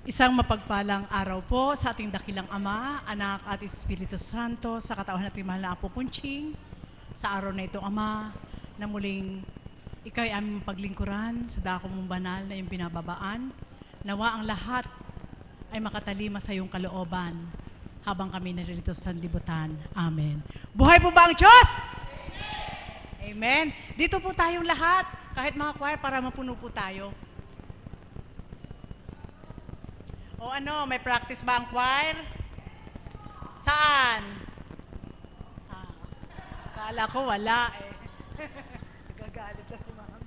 Isang mapagpalang araw po sa ating dakilang Ama, Anak at Espiritu Santo, sa katawan natin mahal na Apo Punching. Sa araw na ito, Ama, na muling ikaw'y aming paglingkuran sa dako mong banal na iyong binababaan. Nawa ang lahat ay makatalima sa iyong kalooban habang kami naririto sa libutan. Amen. Buhay po ba ang Diyos? Amen. Dito po tayong lahat, kahit mga choir, para mapuno po tayo. O ano, may practice ba ang choir? Saan? Kala ko wala eh. Nagagalit na si Ma'am.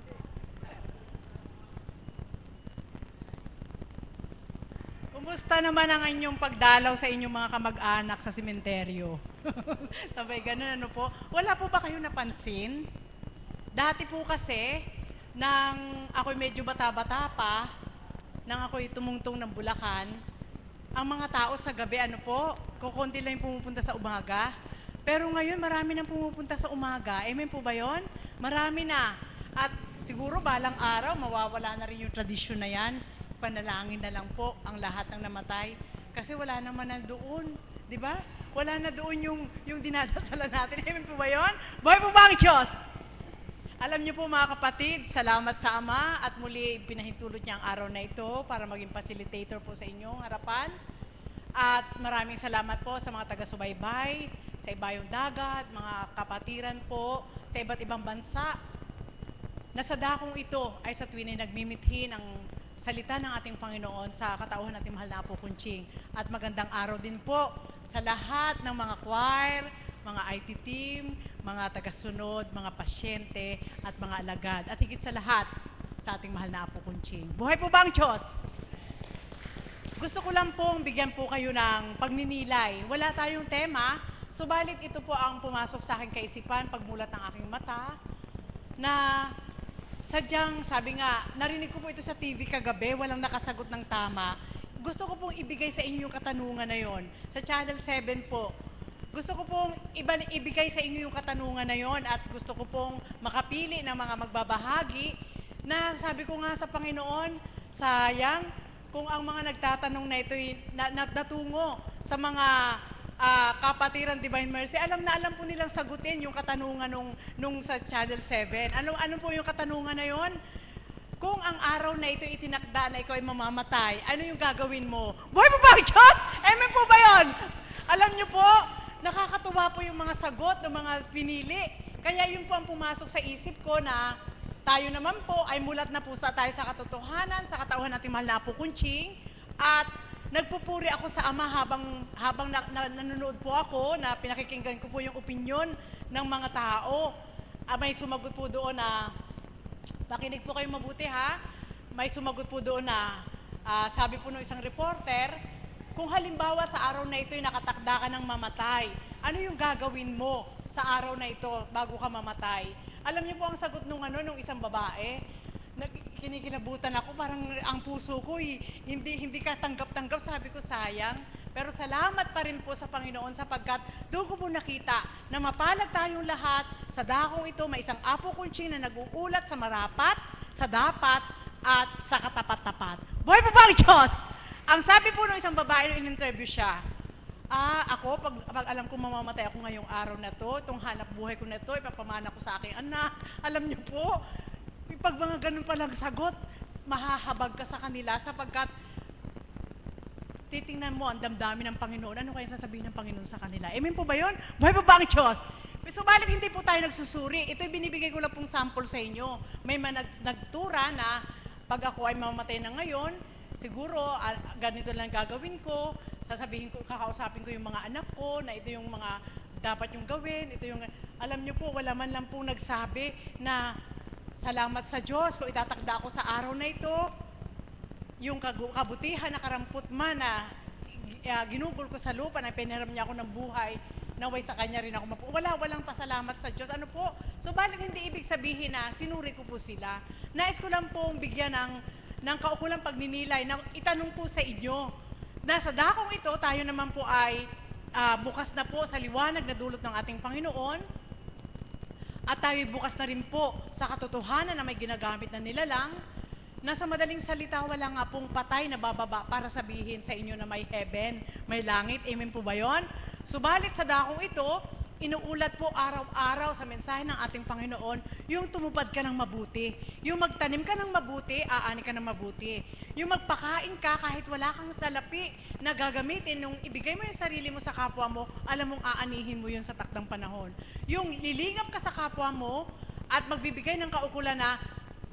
Kumusta naman ang inyong pagdalaw sa inyong mga kamag-anak sa sementeryo? Sabay ganun, ano po? Wala po ba kayo napansin? Dati po kasi, nang ako'y medyo bata-bata pa, nang ako'y tumungtong ng Bulacan, ang mga tao sa gabi, ano po, kukunti lang yung pumupunta sa umaga. Pero ngayon, marami nang pumupunta sa umaga. Amen po ba yun? Marami na. At siguro balang araw, mawawala na rin yung tradisyon na yan. Panalangin na lang po ang lahat ng namatay. Kasi wala naman na doon. Di ba? Wala na doon yung dinadasalan natin. Amen po ba yun? Buhay po ba ang Diyos? Alam niyo po mga kapatid, salamat sa Ama at muli pinahintulot niya ang araw na ito para maging facilitator po sa inyong harapan. At maraming salamat po sa mga taga-subaybay, sa ibayong dagat, mga kapatiran po, sa iba't ibang bansa. Na sa dakong ito ay sa tuwin ay nagmimithin ang salita ng ating Panginoon sa katauhan nating mahal na Apo Kunching. At magandang araw din po sa lahat ng mga choir, mga IT team, mga tagasunod, mga pasyente, at mga alagad. At higit sa lahat, sa ating mahal na Apo Kunching. Buhay po ba ang Diyos? Gusto ko lang pong bigyan po kayo ng pagninilay. Wala tayong tema, subalit ito po ang pumasok sa aking kaisipan pagmulat ng aking mata, na sadyang, sabi nga, narinig ko po ito sa TV kagabi, walang nakasagot ng tama. Gusto ko pong ibigay sa inyo yung katanungan na yon. Sa Channel 7 po, gusto ko pong ibigay sa inyo yung katanungan na yon at gusto ko pong makapili ng mga magbabahagi na sabi ko nga sa Panginoon, sayang kung ang mga nagtatanong na ito'y natungo sa mga kapatiran Divine Mercy, alam na alam po nilang sagutin yung katanungan nung sa Channel 7. Ano po yung katanungan na yon? Kung ang araw na ito itinakda na ikaw ay mamamatay, ano yung gagawin mo? Buhay po ba ang Diyos? Amen po ba yun? Alam niyo po, nakakatuwa po yung mga sagot ng mga pinili. Kaya yun po ang pumasok sa isip ko na tayo naman po ay mulat na po tayo sa katotohanan, sa katauhan natin mahal na Apo Kunching. At nagpupuri ako sa Ama habang nanonood po ako na pinakikinggan ko po yung opinyon ng mga tao. May sumagot po doon na, makinig po kayo mabuti ha, may sumagot po doon na, sabi po ng isang reporter, kung halimbawa sa araw na ito ay nakatakda ka ng mamatay, ano yung gagawin mo sa araw na ito bago ka mamatay? Alam niyo po ang sagot nung isang babae, kinikilabutan ako, parang ang puso ko hindi ka tanggap-tanggap, sabi ko sayang. Pero salamat pa rin po sa Panginoon sapagkat doon ko po nakita na mapalad tayong lahat sa dakong ito, may isang Apo Kunching na nag-uulat sa marapat, sa dapat, at sa katapat-tapat. Buhay po ba ang Diyos? Ang sabi po ng isang babae nung in-interview siya, ako, pag alam ko mamamatay ako ngayong araw na to, itong hanap buhay ko na to, ipapamana ko sa aking anak. Alam niyo po, pag mga ganun palang sagot, mahahabag ka sa kanila sapagkat titingnan mo ang damdamin ng Panginoon. Ano kaya sasabihin ng Panginoon sa kanila? Amen po ba yun? Buhay po ba ang Diyos? Subalit hindi po tayo nagsusuri. Ito'y binibigay ko lang pong sample sa inyo. May nagtura na pag ako ay mamamatay na ngayon, siguro, ganito lang gagawin ko, sasabihin ko, kakausapin ko yung mga anak ko, na ito yung mga dapat yung gawin, ito yung, alam niyo po, wala man lang po nagsabi na salamat sa Diyos kung itatakda ako sa araw na ito, yung kabutihan na karampot man na ginugol ko sa lupa, na pinahiram niya ako ng buhay, naway sa Kanya rin ako walang pasalamat sa Diyos. Ano po? So, balit hindi ibig sabihin na sinuri ko po sila. Nais ko lang pong bigyan ng kaukulang pagninilay na itanong po sa inyo na sa dakong ito, tayo naman po ay bukas na po sa liwanag na dulot ng ating Panginoon at tayo bukas na rin po sa katotohanan na may ginagamit na nilalang Nasa madaling salita, wala nga pong patay na bababa para sabihin sa inyo na may heaven, may langit. Amen po ba yun? Subalit sa dakong ito, inuulat po araw-araw sa mensahe ng ating Panginoon, yung tumupad ka ng mabuti. Yung magtanim ka ng mabuti, aani ka ng mabuti. Yung magpakain ka kahit wala kang salapi na gagamitin, nung ibigay mo yung sarili mo sa kapwa mo, alam mong aanihin mo yun sa takdang panahon. Yung lilingap ka sa kapwa mo at magbibigay ng kaukulan na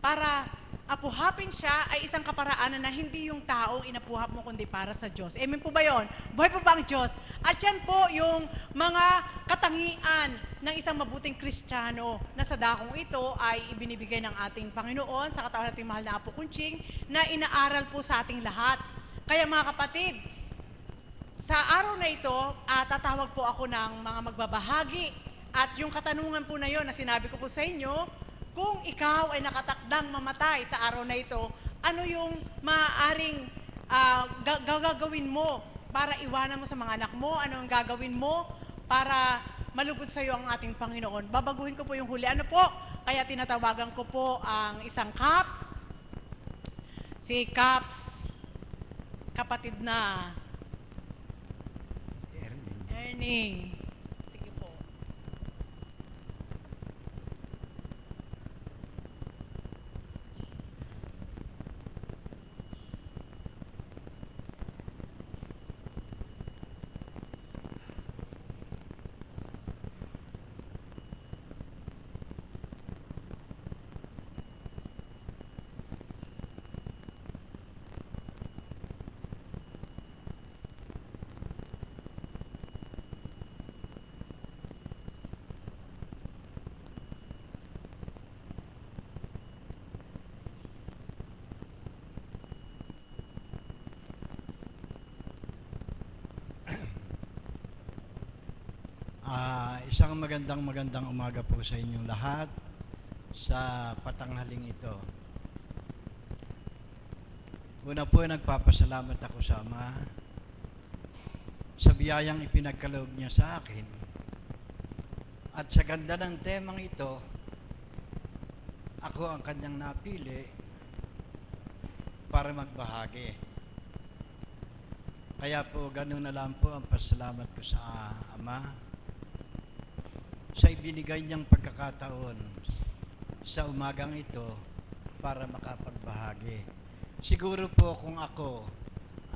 para apuhapin siya ay isang kaparaanan na hindi yung tao inapuhap mo kundi para sa Diyos. Amen po ba yun? Buhay po ba ang Diyos? At yan po yung mga katangian ng isang mabuting Kristiyano na sa dakong ito ay ibinibigay ng ating Panginoon sa katawan nating mahal na Apo Kunching na inaaral po sa ating lahat. Kaya mga kapatid, sa araw na ito, tatawag po ako ng mga magbabahagi at yung katanungan po na yon na sinabi ko po sa inyo, kung ikaw ay nakatakdang mamatay sa araw na ito, ano yung maaaring gagawin mo para iwanan mo sa mga anak mo? Ano ang gagawin mo para malugod sa iyo ang ating Panginoon? Babaguhin ko po yung huli. Ano po? Kaya tinatawagan ko po ang isang Caps. Si Caps, kapatid na Ernie. Sige po. Isang magandang umaga po sa inyong lahat sa patanghaling ito. Una po, nagpapasalamat ako sa Ama sa biyayang ipinagkaloob niya sa akin. At sa ganda ng temang ito, ako ang kanyang napili para magbahagi. Kaya po, ganun na lang po ang pasalamat ko sa Ama sa ibinigay niyang pagkakataon sa umagang ito para makapagbahagi. Siguro po kung ako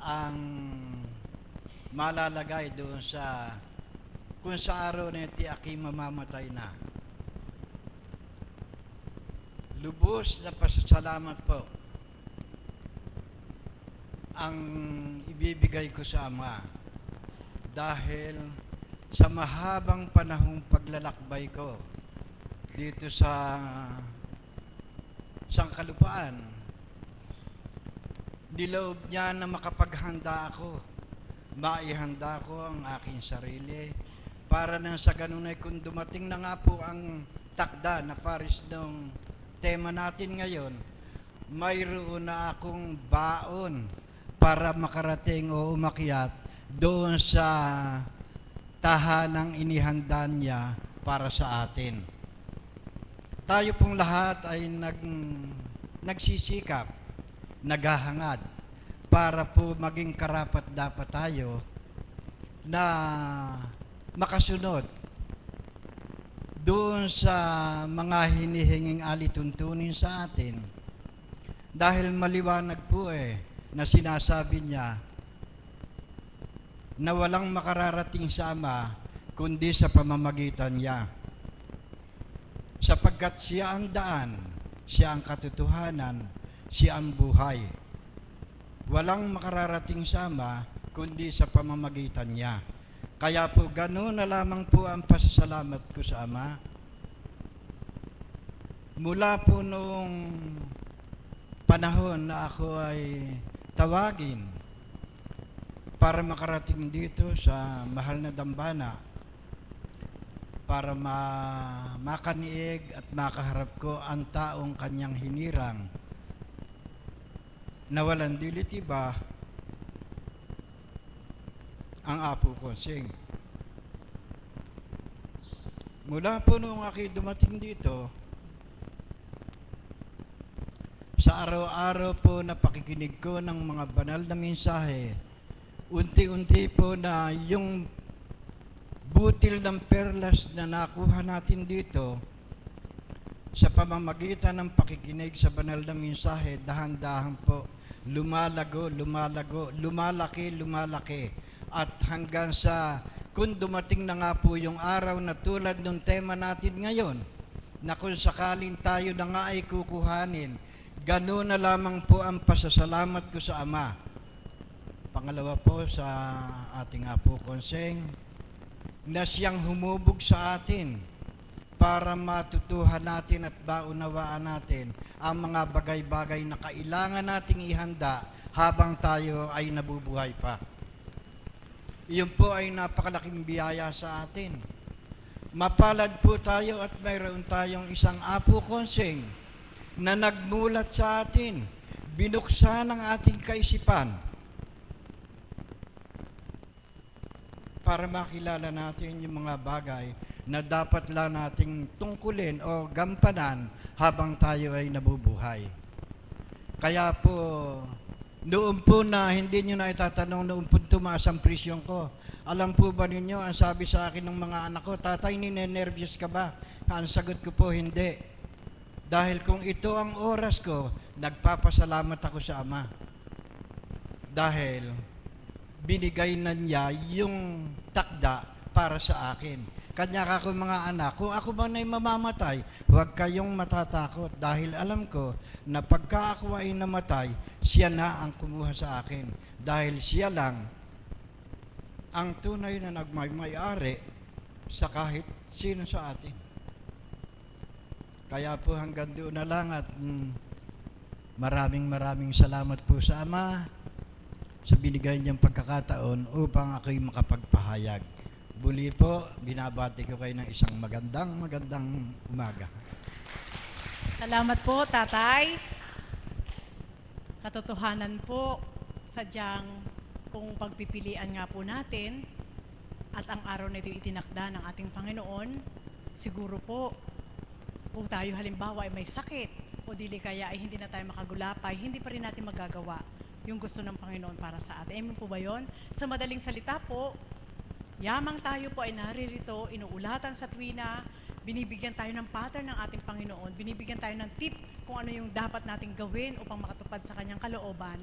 ang malalagay doon sa kung sa araw na iti aki mamamatay na, lubos na pasasalamat po ang ibibigay ko sa Ama dahil sa mahabang panahong paglalakbay ko dito sa sangkalupaan, niloob niya na makapaghanda ako, maihanda ko ang aking sarili para nang sa ganun ay kung dumating na nga po ang takda na paris ng tema natin ngayon, mayroon na akong baon para makarating o umakyat doon sa tahanang inihanda niya para sa atin. Tayo pong lahat ay nagsisikap, naghahangad para po maging karapat-dapat tayo na makasunod doon sa mga hinihinging alituntunin sa atin. Dahil maliwanag po na sinasabi niya na walang makararating sa Ama kundi sa pamamagitan niya. Sapagkat siya ang daan, siya ang katotohanan, siya ang buhay. Walang makararating sa Ama kundi sa pamamagitan niya. Kaya po gano'n na lamang po ang pasasalamat ko sa Ama. Mula po noong panahon na ako ay tawagin para makarating dito sa mahal na dambana, para makaniig at makaharap ko ang taong kanyang hinirang na walang dilitiba, ang Apo Kunching. Mula po noong ako dumating dito, Sa araw-araw po na pakikinig ko ng mga banal na mensahe, unti-unti po na yung butil ng perlas na nakuha natin dito sa pamamagitan ng pakikinig sa banal na mensahe, dahan-dahan po lumalago, lumalaki, at hanggang sa kung dumating na nga po yung araw na tulad ng tema natin ngayon, na kung sakaling tayo na nga ay kukuhanin, gano'n na lamang po ang pasasalamat ko sa Ama. Pangalawa po sa ating Apo Konseng, na siyang humubog sa atin para matutuhan natin at maunawaan natin ang mga bagay-bagay na kailangan nating ihanda habang tayo ay nabubuhay pa. Iyon po ay napakalaking biyaya sa atin. Mapalad po tayo at mayroon tayong isang Apo Konseng na nagmulat sa atin, binuksan ang ating kaisipan para makilala natin yung mga bagay na dapat lang nating tungkulin o gampanan habang tayo ay nabubuhay. Kaya po, noon po na hindi nyo na itatanong noon po tumaas ang presyon ko. Alam po ba ninyo, ang sabi sa akin ng mga anak ko, tatay, ninenervyos ka ba? Ang sagot ko po, hindi. Dahil kung ito ang oras ko, nagpapasalamat ako sa Ama. Dahil binigay na niya yung takda para sa akin. Kanya ako mga anak, kung ako man ay mamamatay, huwag kayong matatakot dahil alam ko na pagka ako ay namatay, siya na ang kumuha sa akin. Dahil siya lang ang tunay na nagmay-ari sa kahit sino sa atin. Kaya po hanggang doon na lang at maraming salamat po sa Ama sa binigay niyang pagkakataon upang ako'y makapagpahayag. Muli po, binabati ko kayo ng isang magandang umaga. Salamat po, Tatay. Katotohanan po, sadyang kung pagpipilian nga po natin at ang araw na ito itinakda ng ating Panginoon, siguro po, kung tayo halimbawa ay may sakit o dili kaya ay hindi na tayo makagulapay, hindi pa rin natin magagawa yung gusto ng Panginoon para sa atin. Amen po ba yun? Sa madaling salita po, yamang tayo po ay naririto, inuulatan sa tuwina, binibigyan tayo ng pattern ng ating Panginoon, binibigyan tayo ng tip kung ano yung dapat nating gawin upang makatupad sa kanyang kalooban.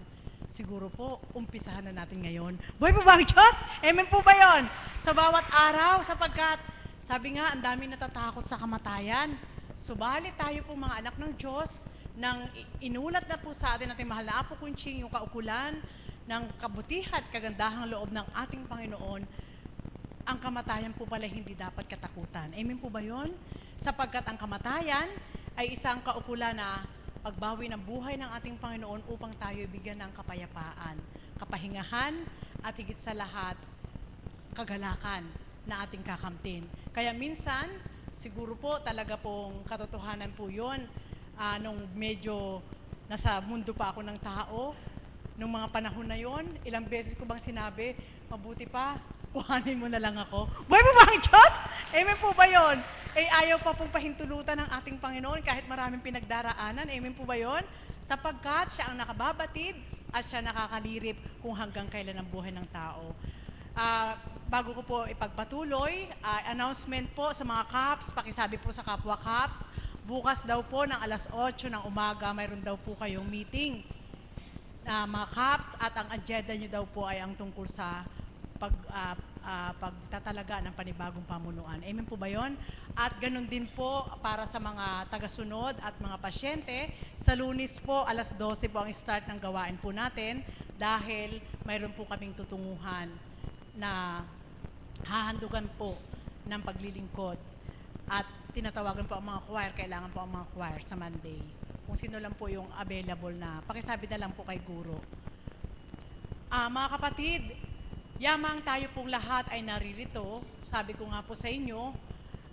Siguro po, umpisahan na natin ngayon. Buhay po ba ang Diyos? Amen po ba yun? Sa bawat araw, sapagkat sabi nga, ang dami natatakot sa kamatayan. Subalit tayo po mga anak ng Diyos, nang inulat na po sa atin natin mahal na Apo Kunching yung kaukulan ng kabutihan at kagandahang loob ng ating Panginoon, ang kamatayan po pala hindi dapat katakutan. Amen po ba yun? Sapagkat ang kamatayan ay isang kaukulan na pagbawi ng buhay ng ating Panginoon upang tayo bigyan ng kapayapaan, kapahingahan at higit sa lahat, kagalakan na ating kakamtin. Kaya minsan, siguro po talaga pong katotohanan po yun, nung medyo nasa mundo pa ako ng tao, nung mga panahon na yon, ilang beses ko bang sinabi, mabuti pa, kuhanin mo na lang ako. Buhay po ba ang Diyos? Amen po ba yun? Eh ayaw pa pong pahintulutan ng ating Panginoon kahit maraming pinagdaraanan. Amen po ba yun? Sapagkat siya ang nakababatid at siya nakakalirip kung hanggang kailan ang buhay ng tao. Bago ko po ipagpatuloy, announcement po sa mga CAPS, pakisabi po sa kapwa CAPS, bukas daw po ng alas 8 ng umaga, mayroon daw po kayong meeting na mga CAPS at ang agenda nyo daw po ay ang tungkol sa pagtatalaga ng panibagong pamunuan. Amen po ba yun? At ganun din po para sa mga tagasunod at mga pasyente, sa Lunes po, alas 12 po ang start ng gawain po natin dahil mayroon po kaming tutunguhan na hahandugan po ng paglilingkod. At tinatawagan po ang mga choir, kailangan po ang mga choir sa Monday. Kung sino lang po yung available na, pakisabi na lang po kay Guro. Mga kapatid, yamang tayo pong lahat ay naririto, sabi ko nga po sa inyo,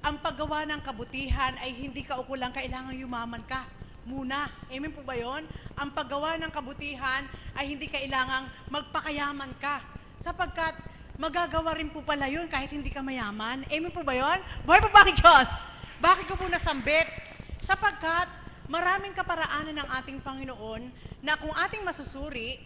ang paggawa ng kabutihan ay hindi kaukulang kailangan yumaman ka muna. Amen po ba yun? Ang paggawa ng kabutihan ay hindi kailangang magpakayaman ka. Sapagkat magagawa rin po pala yun kahit hindi ka mayaman. Amen po ba yun? Buhay po ba ang Diyos? Bakit ko po nasambit? Sapagkat maraming kaparaanan ng ating Panginoon na kung ating masusuri,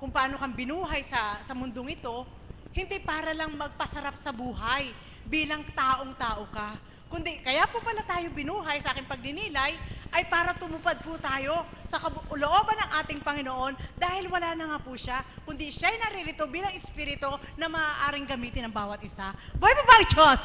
kung paano kang binuhay sa mundong ito, hindi para lang magpasarap sa buhay bilang taong-tao ka. Kundi, kaya po pala tayo binuhay sa aking pagdinilay, ay para tumupad po tayo sa looban ng ating Panginoon dahil wala na nga po siya, kundi siya'y naririto bilang Espiritu na maaaring gamitin ng bawat isa. Buhay po ba ang Diyos?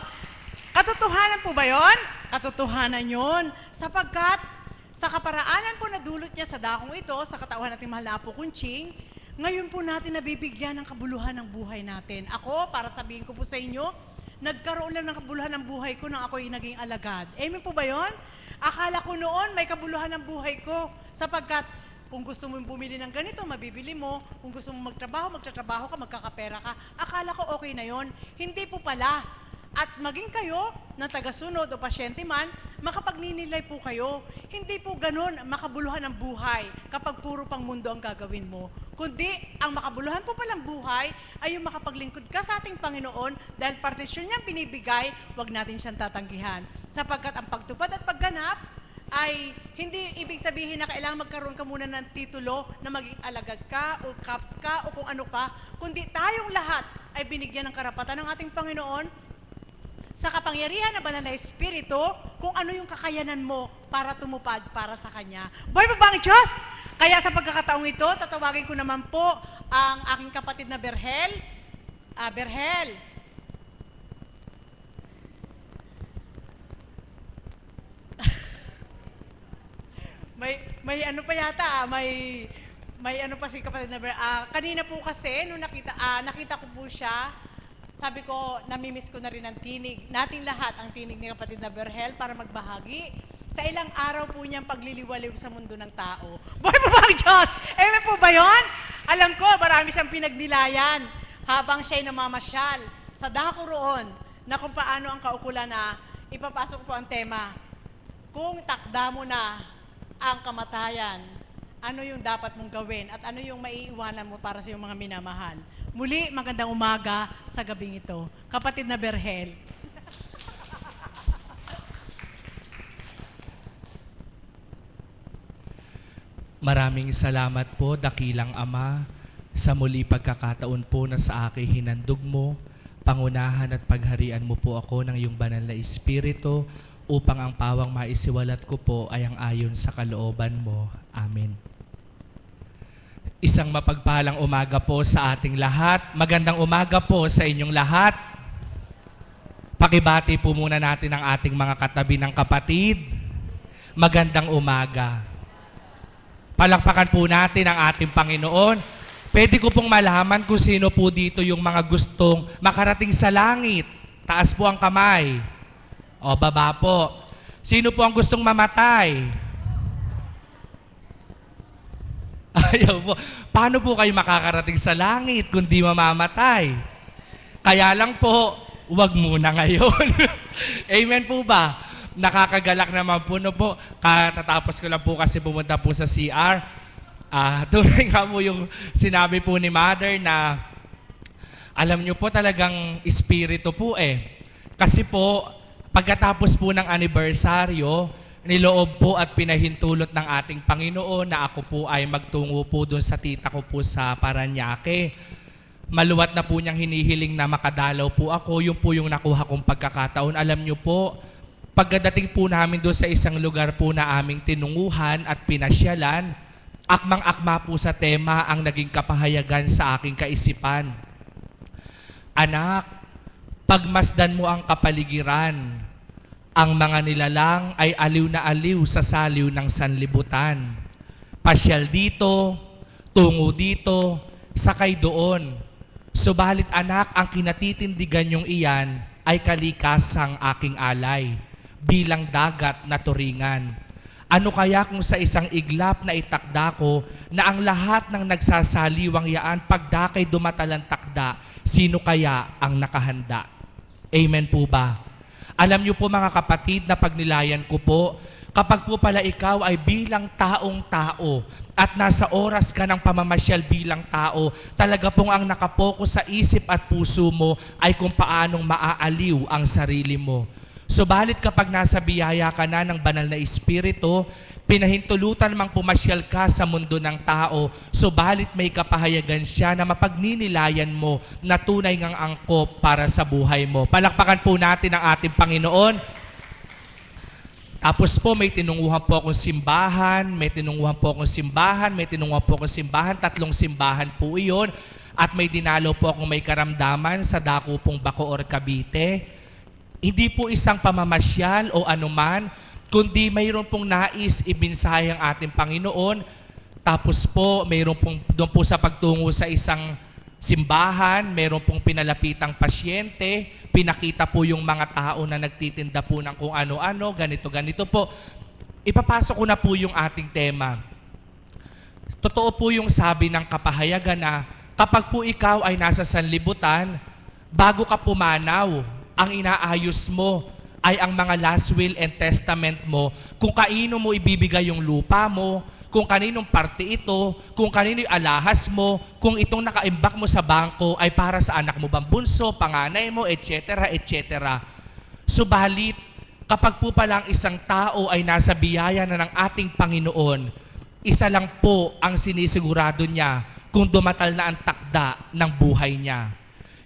Katotohanan po ba yon? Katotohanan yon. Sapagkat sa kaparaanan po na dulot niya sa dakong ito, sa katauhan nating mahal na Apo Kunching, ngayon po natin nabibigyan ng kabuluhan ng buhay natin. Ako, para sabihin ko po sa inyo, nagkaroon lang ng kabuluhan ng buhay ko nang ako'y naging alagad. Amen po ba yon? Akala ko noon may kabuluhan ng buhay ko sapagkat kung gusto mo bumili ng ganito, mabibili mo. Kung gusto mo magtatrabaho ka, magkakapera ka. Akala ko okay na yon. Hindi po pala. At maging kayo na tagasunod o pasyente man, makapagninilay po kayo. Hindi po ganun makabuluhan ng buhay kapag puro pang mundo ang gagawin mo. Kundi ang makabuluhan po palang buhay ay yung makapaglingkod ka sa ating Panginoon dahil partisyon niyang pinibigay, wag natin siyang tatanggihan. Sapagkat ang pagtupad at pagganap ay hindi ibig sabihin na kailangan magkaroon ka muna ng titulo na maging alagad ka o caps ka o kung ano pa, kundi tayong lahat ay binigyan ng karapatan ng ating Panginoon sa kapangyarihan ng banal na Espiritu kung ano yung kakayanan mo para tumupad para sa Kanya. Buhay pa ba ang Diyos? Kaya sa pagkakataong ito, tatawagin ko naman po ang aking kapatid na Berhel. Berhel. may ano pa yata, may ano pa si kapatid na Berhel. Kanina po kasi, nung nakita ko po siya, sabi ko, namimiss ko na rin ang tinig. Nating lahat ang tinig ni kapatid na Berhel para magbahagi sa ilang araw po niyang pagliliwaliw sa mundo ng tao. Buhay po ba ang Diyos? Amen po ba yun? Alam ko, marami siyang pinagnilayan habang siya'y namamasyal sa dako roon na kung paano ang kaukulan na ipapasok po ang tema. Kung takda mo na ang kamatayan, ano yung dapat mong gawin at ano yung maiiwanan mo para sa iyong mga minamahal. Muli, magandang umaga sa gabing ito. Kapatid na Berhel. Maraming salamat po, dakilang Ama, sa muli pagkakataon po na sa akin hinandog mo, pangunahan at pagharian mo po ako ng iyong banal na Espiritu upang ang pawang maisiwalat ko po ay ang ayon sa kalooban mo. Amen. Isang mapagpalang umaga po sa ating lahat. Magandang umaga po sa inyong lahat. Pakibati po muna natin ang ating mga katabi ng kapatid. Magandang umaga. Palakpakan po natin ang ating Panginoon. Pwede ko pong malaman kung sino po dito yung mga gustong makarating sa langit. Taas po ang kamay. O, baba po. Sino po ang gustong mamatay? Ayaw po. Paano po kayo makakarating sa langit kung di mamamatay? Kaya lang po, huwag muna ngayon. Amen po ba? Nakakagalak naman po, no po. Katatapos ko lang po kasi pumunta po sa CR. Tunay nga po yung sinabi po ni Mother na alam nyo po talagang espiritu po eh. Kasi po, pagkatapos po ng anibersaryo, niloob po at pinahintulot ng ating Panginoon na ako po ay magtungo po doon sa tita ko po sa Paranaque. Maluwat na po niyang hinihiling na makadalaw po ako. Yung po yung nakuha kong pagkakataon. Alam niyo po, pagdating po namin doon sa isang lugar po na aming tinunguhan at pinasyalan, akmang-akma po sa tema ang naging kapahayagan sa aking kaisipan. Anak, pagmasdan mo ang kapaligiran. Ang mga nilalang ay aliw na aliw sa saliw ng sanlibutan. Pasyal dito, tungo dito, sakay doon. Subalit anak, ang kinatitindigan yung iyan ay kalikasang aking alay, bilang dagat na turingan. Ano kaya kung sa isang iglap na itakda ko na ang lahat ng nagsasaliwang yaan pagdakay dumatalang takda, sino kaya ang nakahanda? Amen po ba? Alam niyo po mga kapatid na pagnilayan ko po, kapag po pala ikaw ay bilang taong tao at nasa oras ka ng pamamasyal bilang tao, talaga pong ang nakapokus sa isip at puso mo ay kung paanong maaaliw ang sarili mo. Subalit kapag nasa biyaya ka na ng banal na Espiritu, pinahintulutan mang pumasyal ka sa mundo ng tao, subalit may kapahayagan siya na mapagninilayan mo na tunay ngang angkop para sa buhay mo. Palakpakan po natin ang ating Panginoon. Tapos po may tinunguhan po akong simbahan, may tinunguhan po akong simbahan, may tinunguhan po akong simbahan, 3 simbahan po iyon. At may dinalo po akong may karamdaman sa dako pong Bacoor, Cavite. Hindi po isang pamamasyal o anuman, kundi mayroon pong nais ibinsahe ang ating Panginoon. Tapos po, mayroon pong doon po sa pagtungo sa isang simbahan, mayroon pong pinalapitang pasyente, pinakita po yung mga tao na nagtitinda po ng kung ano-ano, ganito po. Ipapasok ko na po yung ating tema. Totoo po yung sabi ng kapahayagan na kapag po ikaw ay nasa sanlibutan, bago ka pumanaw, ang inaayos mo ay ang mga last will and testament mo, kung kanino mo ibibigay yung lupa mo, kung kaninong parte ito, kung kanino yung alahas mo, kung itong nakaimbak mo sa bangko ay para sa anak mo bang bunso, panganay mo, etc., etc. Subalit, kapag po palang isang tao ay nasa biyaya na ng ating Panginoon, isa lang po ang sinisigurado niya kung dumatal na ang takda ng buhay niya.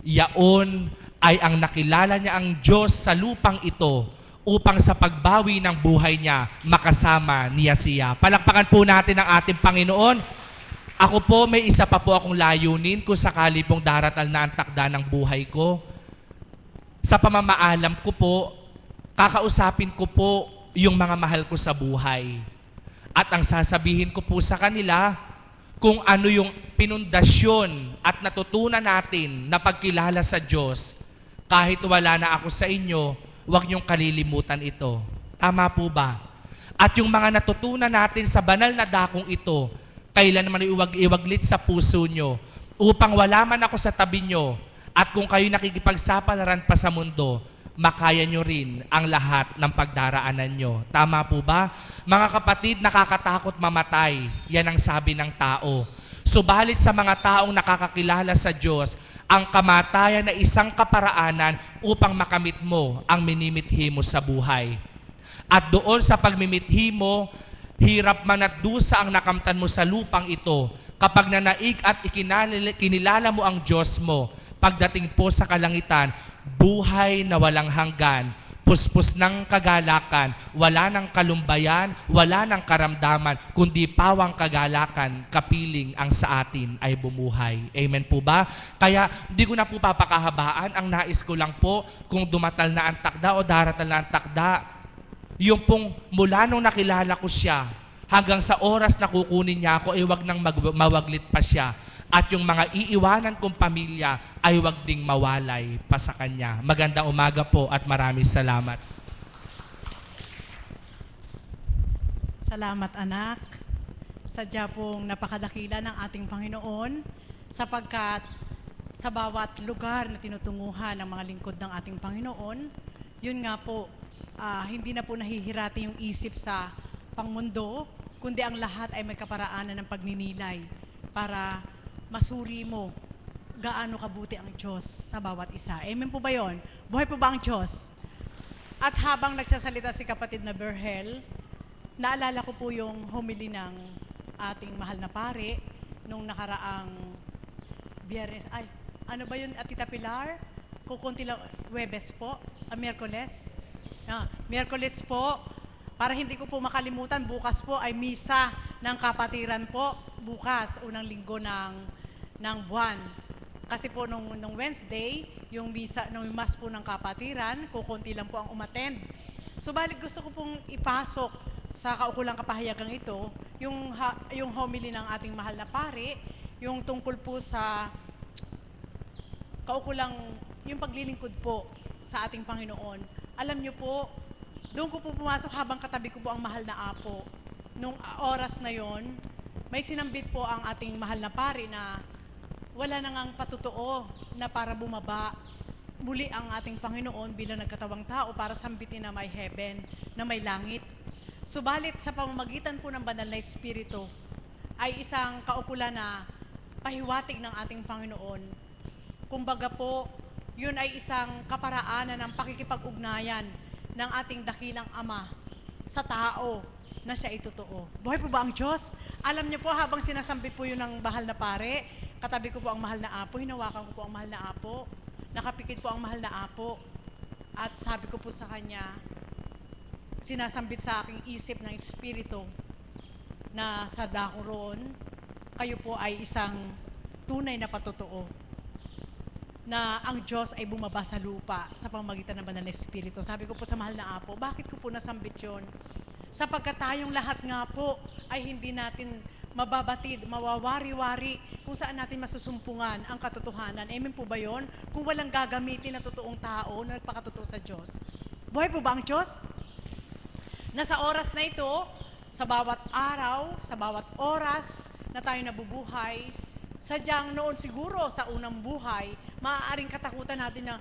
Yaon ay ang nakilala niya ang Diyos sa lupang ito upang sa pagbawi ng buhay niya, makasama niya siya. Palakpakan po natin ang ating Panginoon. Ako po, may isa pa po akong layunin kung sakali pong daratal na ang takda ng buhay ko. Sa pamamaalam ko po, kakausapin ko po yung mga mahal ko sa buhay. At ang sasabihin ko po sa kanila, kung ano yung pinundasyon at natutunan natin na pagkilala sa Diyos, kahit wala na ako sa inyo, huwag niyong kalilimutan ito. Tama po ba? At yung mga natutunan natin sa banal na dakong ito, kailan naman iwaglit sa puso nyo upang wala man ako sa tabi nyo at kung kayo nakikipagsapalaran pa sa mundo, makaya nyo rin ang lahat ng pagdaraanan nyo. Tama po ba? Mga kapatid, nakakatakot mamatay. Yan ang sabi ng tao. Subalit sa mga taong nakakakilala sa Diyos, ang kamatayan na isang kaparaanan upang makamit mo ang minimithi mo sa buhay. At doon sa pagmimithi mo, hirap man at dusa ang nakamtan mo sa lupang ito, kapag nanaig at kinilala mo ang Diyos mo, pagdating po sa kalangitan, buhay na walang hanggan, puspos ng kagalakan, wala ng kalumbayan, wala ng karamdaman, kundi pawang kagalakan, kapiling ang sa atin ay bumuhay. Amen po ba? Kaya hindi ko na po papakahabaan, ang nais ko lang po, kung dumatal na ang takda o daratal na ang takda, yung pong mula nung nakilala ko siya, hanggang sa oras na kukunin niya ako, ay wag nang mawaglit pa siya. At yung mga iiwanan kong pamilya ay wag ding mawalay pa sa kanya. Magandang umaga po at maraming salamat. Salamat anak. Sadya pong napakadakila ng ating Panginoon sapagkat sa bawat lugar na tinutunguhan ng mga lingkod ng ating Panginoon, yun nga po, hindi na po nahihirati yung isip sa pangmundo, kundi ang lahat ay may kaparaanan ng pagninilay para masuri mo gaano kabuti ang Diyos sa bawat isa. Amen po ba yun? Buhay po ba ang Diyos? At habang nagsasalita si kapatid na Berhel, naalala ko po yung homily ng ating mahal na pare nung nakaraang Biyernes. Ay, ano ba yun, Tita Pilar? Kukunti lang, Webes po, Miyerkules. Miyerkules po, para hindi ko po makalimutan, bukas po ay misa ng kapatiran po. Bukas, unang linggo ng buwan. Kasi po nung Wednesday, yung misa, nung mas po ng kapatiran, kukunti lang po ang umattend. Subalit gusto ko pong ipasok sa kaukulang kapahayagang ito, yung homily ng ating mahal na pare, yung tungkol po sa kaukulang, yung paglilingkod po sa ating Panginoon. Alam niyo po, doon ko po pumasok habang katabi ko po ang mahal na apo. Nung oras na yon, may sinambit po ang ating mahal na pare na wala na ngang patutuo na para bumaba muli ang ating Panginoon bilang nagkatawang tao para sambitin na may heaven, na may langit. Subalit sa pamamagitan po ng banal na Espiritu ay isang kaukulan na pahiwatig ng ating Panginoon. Kumbaga po, yun ay isang kaparaanan ng pakikipag-ugnayan ng ating dakilang Ama sa tao na siya ay totoo. Buhay po ba ang Diyos? Alam niyo po, habang sinasambit po yun ng mahal na pare, katabi ko po ang mahal na apo, hinawakan ko po ang mahal na apo, nakapikit po ang mahal na apo, at sabi ko po sa kanya, sinasambit sa aking isip ng Espiritu na sa dako roon, kayo po ay isang tunay na patotoo na ang Diyos ay bumaba sa lupa sa pamamagitan ng Banal na Espiritu. Sabi ko po sa mahal na apo, bakit ko po nasambit yun? Sapagkat tayong lahat nga po ay hindi natin mababatid, mawawari-wari kung saan natin masusumpungan ang katotohanan. Amen po ba yun? Kung walang gagamitin na totoong tao na nagpakatotoo sa Diyos. Buhay po ba ang Diyos? Na sa oras na ito, sa bawat araw, sa bawat oras na tayo nabubuhay, sadyang noon siguro sa unang buhay, maaaring katakutan natin na,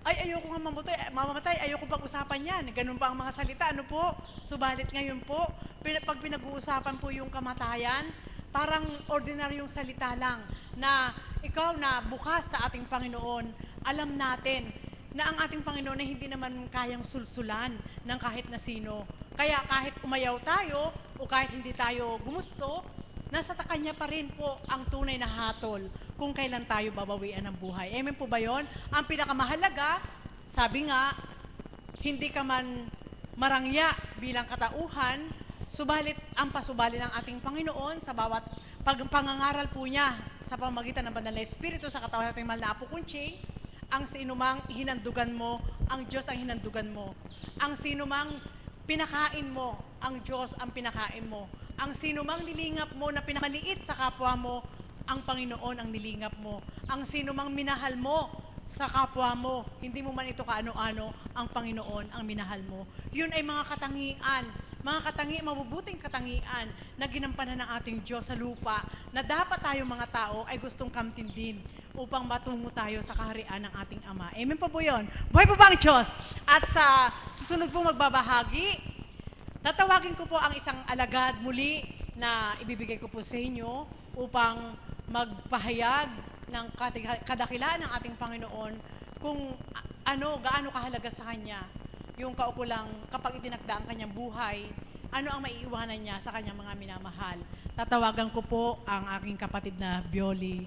ay, ayoko nga mamamatay, ayoko pag-usapan yan. Ganun pa ang mga salita, ano po? Subalit ngayon po, pag pinag-uusapan po yung kamatayan, parang ordinaryong salita lang na ikaw na bukas sa ating Panginoon, alam natin na ang ating Panginoon ay hindi naman kayang sulsulan ng kahit na sino. Kaya kahit umayaw tayo o kahit hindi tayo gumusto, nasa Kanya pa rin po ang tunay na hatol kung kailan tayo babawian ng buhay. Amen po ba yun? Ang pinakamahalaga, sabi nga, hindi ka man marangya bilang katauhan, subalit ang pasubali ng ating Panginoon sa bawat pangangaral po niya sa pamamagitan ng Banal na Espiritu sa katawan nating mahal na Apo Kunching, ang sinumang hinandugan mo, ang Diyos ang hinandugan mo. Ang sinumang pinakain mo, ang Diyos ang pinakain mo. Ang sinumang nilingap mo na pinamaliit sa kapwa mo, ang Panginoon ang nilingap mo. Ang sinumang minahal mo sa kapwa mo, hindi mo man ito kaano-ano, ang Panginoon ang minahal mo. Yun ay mga katangian, mabubuting katangian na ginampanan ng ating Diyos sa lupa, na dapat tayong mga tao ay gustong kamtin din upang matungo tayo sa kaharian ng ating Ama. Amen po yun? Buhay po ba ang Diyos? At sa susunod po magbabahagi, tatawagin ko po ang isang alagad muli na ibibigay ko po sa inyo upang magpahayag ng kadakilaan ng ating Panginoon kung gaano kahalaga sa Kanya yung kaukulang kapag itinakda ang Kanyang buhay, ano ang maiiwanan niya sa Kanyang mga minamahal. Tatawagan ko po ang aking kapatid na Bioli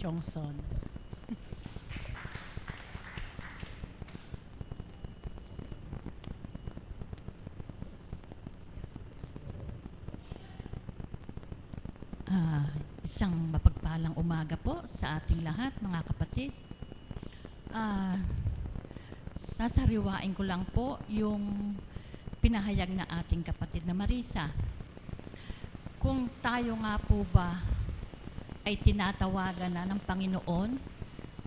Chongson. Isang mapagpalang umaga po sa ating lahat, mga kapatid. Sasariwain ko lang po yung pinahayag na ating kapatid na Marisa. Kung tayo nga po ba ay tinatawagan na ng Panginoon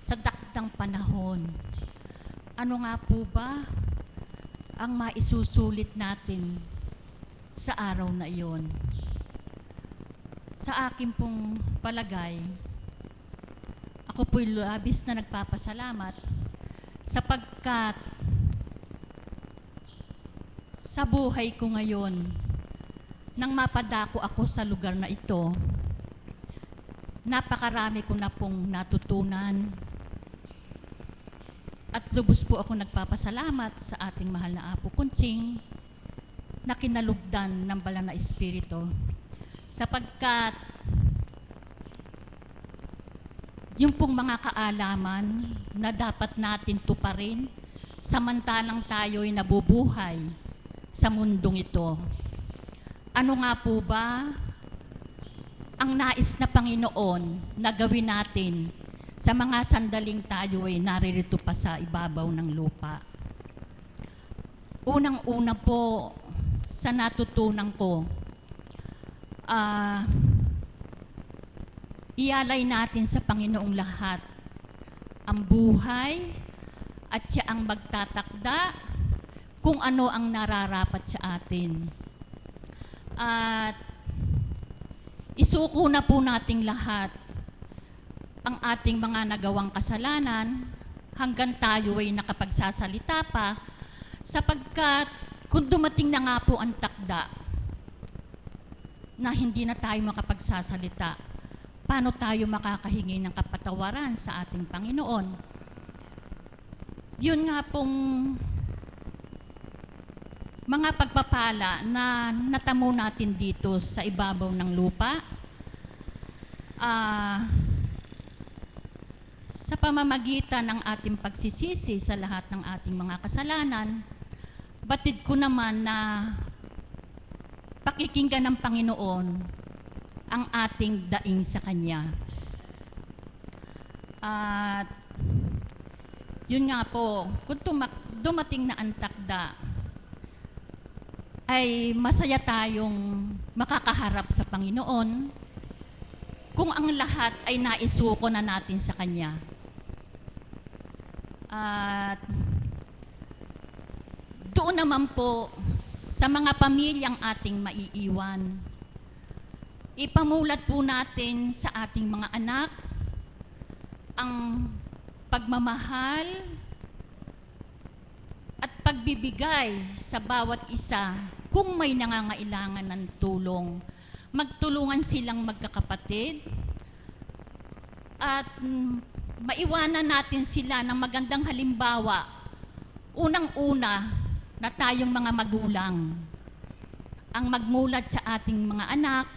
sa dakdang panahon, ano nga po ba ang maisusulit natin sa araw na iyon? Sa akin pong palagay, ako po'y labis na nagpapasalamat sapagkat sa buhay ko ngayon, nang mapadako ako sa lugar na ito, napakarami ko na pong natutunan at lubos po ako nagpapasalamat sa ating mahal na Apo Kunching na kinalugdan ng Banal na Espiritu. Sapagkat yung pong mga kaalaman na dapat natin tuparin samantalang tayo'y nabubuhay sa mundong ito. Ano nga po ba ang nais na Panginoon na gawin natin sa mga sandaling tayo ay naririto pa sa ibabaw ng lupa? Unang-una po sa natutunan ko, ialay natin sa Panginoong lahat ang buhay at siya ang magtatakda kung ano ang nararapat sa atin. At isuko na po nating lahat ang ating mga nagawang kasalanan hanggang tayo ay nakapagsasalita pa, sapagkat kung dumating na nga po ang takda na hindi na tayo makapagsasalita, paano tayo makakahingi ng kapatawaran sa ating Panginoon? Yun nga pong mga pagpapala na natamo natin dito sa ibabaw ng lupa, sa pamamagitan ng ating pagsisisi sa lahat ng ating mga kasalanan, batid ko naman na pakikinggan ng Panginoon ang ating daing sa Kanya. At yun nga po, kung dumating na ang takda, ay masaya tayong makakaharap sa Panginoon kung ang lahat ay naisuko na natin sa Kanya. At doon naman po sa mga pamilyang ating maiiwan, ipamulat po natin sa ating mga anak ang pagmamahal at pagbibigay sa bawat isa kung may nangangailangan ng tulong. Magtulungan silang magkakapatid at maiwanan natin sila ng magandang halimbawa. Unang-una na tayong mga magulang ang magmulat sa ating mga anak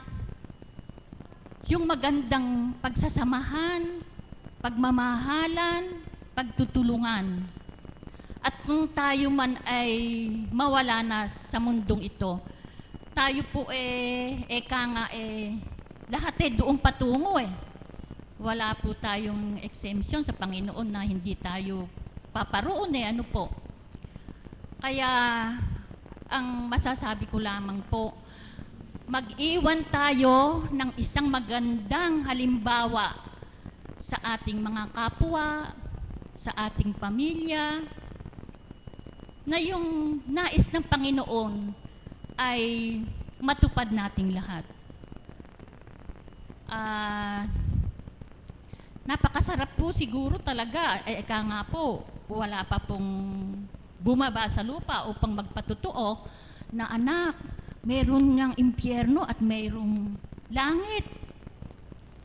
yung magandang pagsasamahan, pagmamahalan, pagtutulungan. At kung tayo man ay mawala na sa mundong ito, tayo po lahat doon patungo Wala po tayong exemption sa Panginoon na hindi tayo paparoon ano po. Kaya ang masasabi ko lamang po, mag-iwan tayo ng isang magandang halimbawa sa ating mga kapwa, sa ating pamilya, na yung nais ng Panginoon ay matupad nating lahat. Napakasarap po siguro talaga, eka nga po, wala pa pong bumaba sa lupa upang magpatotoo na anak, meron ngang impyerno at mayroong langit.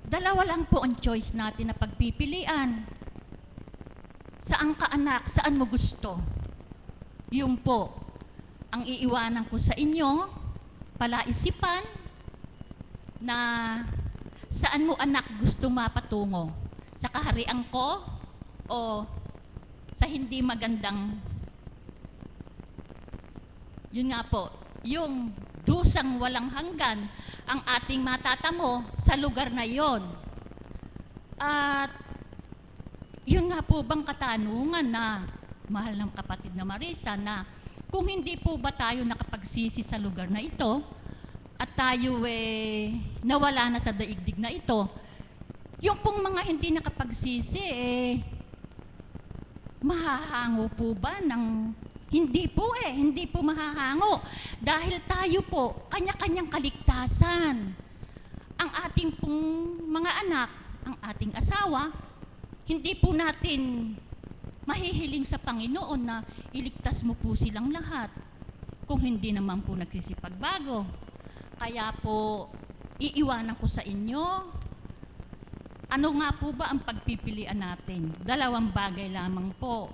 Dalawa lang po ang choice natin na pagpipilian. Saan ka anak? Saan mo gusto? Yun po ang iiwanan ko sa inyo, palaisipan na saan mo anak gusto mapatungo? Sa kaharian ko o sa hindi magandang, yun nga po, yung dusang walang hanggan ang ating matatamo sa lugar na yon. At yun nga po bang katanungan na mahal ng kapatid na Marisa, na kung hindi po ba tayo nakapagsisi sa lugar na ito at tayo nawala na sa daigdig na ito, yung pong mga hindi nakapagsisi mahahango po ba ng hindi po hindi po mahahango dahil tayo po kanya-kanyang kaligtasan. Ang ating pong mga anak, ang ating asawa, hindi po natin mahihiling sa Panginoon na iligtas mo po silang lahat kung hindi naman po nagsisipagbago. Kaya po, iiwanan ko sa inyo, ano nga po ba ang pagpipilian natin? Dalawang bagay lamang po.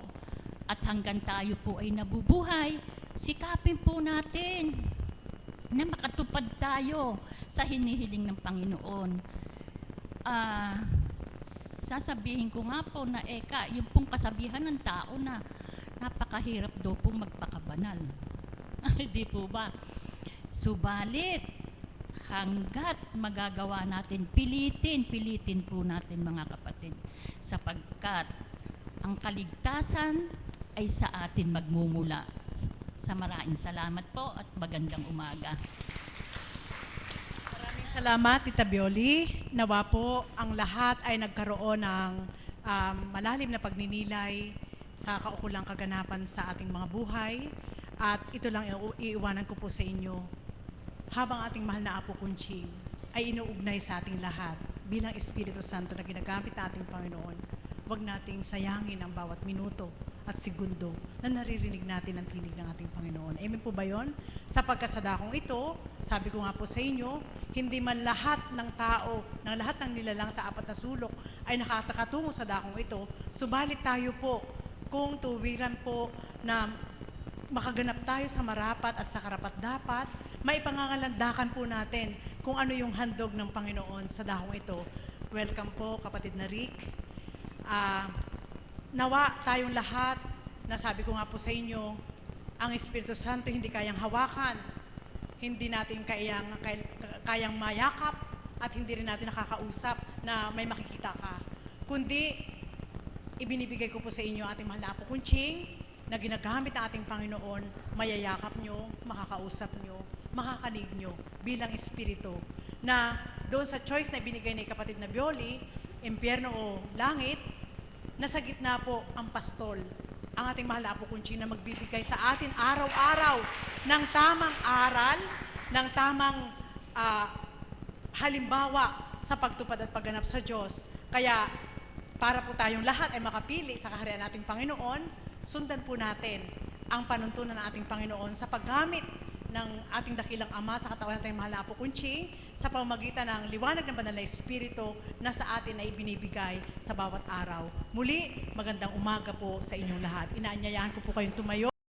At hanggang tayo po ay nabubuhay, sikapin po natin na makatupad tayo sa hinihiling ng Panginoon. Sasabihin ko nga po na yung pong kasabihan ng tao na napakahirap daw pong magpakabanal. Hindi po ba? Subalit, hanggat magagawa natin, pilitin po natin mga kapatid, sapagkat ang kaligtasan ay sa atin magmumula. Sa maraming salamat po at magandang umaga. Maraming salamat, Tita Bioli. Nawa po ang lahat ay nagkaroon ng malalim na pagninilay sa kaukulang kaganapan sa ating mga buhay. At ito lang iiwanan ko po sa inyo. Habang ating mahal na Apo Kunching ay inuugnay sa ating lahat bilang Espiritu Santo na ginagamit ating Panginoon, huwag nating sayangin ang bawat minuto at segundo na naririnig natin ang tinig ng ating Panginoon. Amen po ba yun? Sapagkat sa dakong ito, sabi ko nga po sa inyo, hindi man lahat ng tao, ng lahat ng nilalang sa apat na sulok ay nakakatungo sa dakong ito, subalit tayo po, kung tuwiran po na makaganap tayo sa marapat at sa karapat-dapat, maipangangalandakan po natin kung ano yung handog ng Panginoon sa dahong ito. Welcome po, kapatid na Rick. Nawa tayong lahat, nasabi ko nga po sa inyo, ang Espiritu Santo hindi kayang hawakan, hindi natin kayang mayakap, at hindi rin natin nakakausap na may makikita ka. Kundi, ibinibigay ko po sa inyo ating mahal na Apo Kunching, na ginagamit ng ating Panginoon, mayayakap nyo, makakausap nyo, makakanig nyo bilang Espiritu. Na doon sa choice na ibinigay ni kapatid na Bioli, impyerno o langit, nasa gitna po ang pastol, ang ating mahal na Apo Kunching na magbibigay sa atin araw-araw ng tamang aral, ng tamang halimbawa sa pagtupad at pagganap sa Diyos. Kaya para po tayong lahat ay makapili sa kaharian nating Panginoon, sundan po natin ang panuntunan ng ating Panginoon sa paggamit ng ating dakilang Ama sa katawan nating mahal na Apo Kunching sa pamamagitan ng liwanag ng Banal na Espiritu na sa atin ay ibinibigay sa bawat araw. Muli, magandang umaga po sa inyong lahat. Inaanyayahan ko po kayong tumayo.